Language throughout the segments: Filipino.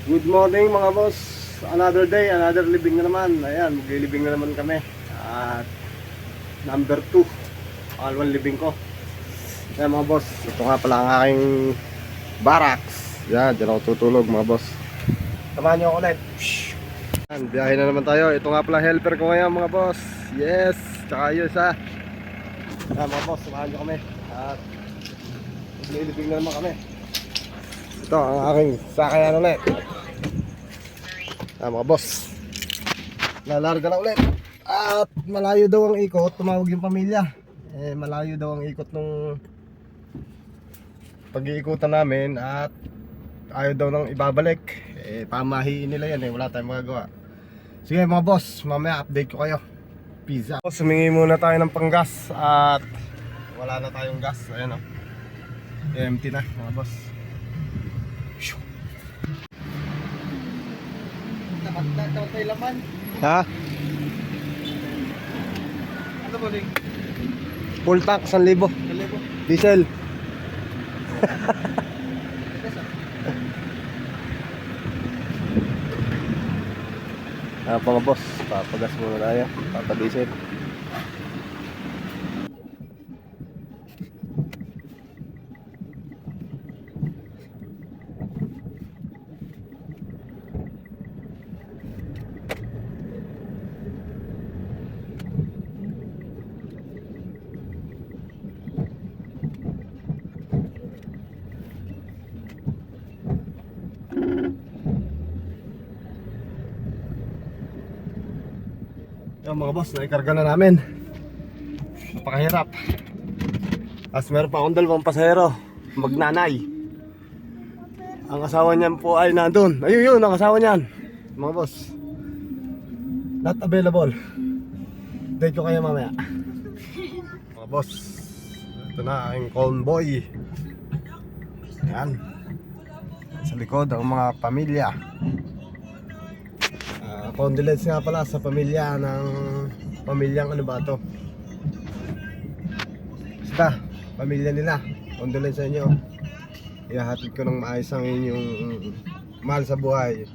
Good morning mga boss. Another day, another living na naman. Ayan, maglilibing na naman kami. At number 2, pangalawang living ko. Ayan mga boss, ito nga pala ang aking barracks. Yan, dyan ako tutulog mga boss. Samahan nyo ako ulit. Ayan, biyahe na naman tayo. Ito nga pala helper ko ngayon mga boss. Yes, tsaka yun sa ayan mga boss, samahan nyo kami. At maglilibing na naman kami. Ito ang aking sakayan ulit. Mga boss, lalarga na ulit. At malayo daw ang ikot. Tumawag yung pamilya. Malayo daw ang ikot nung pag-iikutan namin. At ayaw daw nang ibabalik. Pamahiin nila yan. Wala tayong magagawa. Sige mga boss, mamaya update ko kayo. Peace out. Sumingi muna tayo ng panggas. At wala na tayong gas. Ayan o, empty na mga boss. Dapat tayo laman. Ha? Ano ba ning? Full tank, 1,000. 1,000? Diesel. Mga boss, papagas muna tayo. Papadiesel. Yung mga boss, naikarga na namin. Napakahirap. As meron pa akong dalawang pasahero, magnanay. Ang asawa niyan po ay nandun. Ayun yun, ang asawa niyan. Mga boss, not available. Update ko kayo mamaya. Mga boss, ito na aking convoy. Yan, sa likod ang mga pamilya. Condolence nga pala sa pamilya ng pamilyang ano ba to? Basta, pamilya nila. Condolence sa inyo. Ihahatid ko ng maayos ang inyong mahal sa buhay.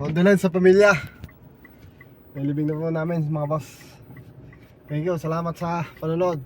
Condolence sa pamilya. May libing na po namin mga boss. Thank you, salamat sa panonood.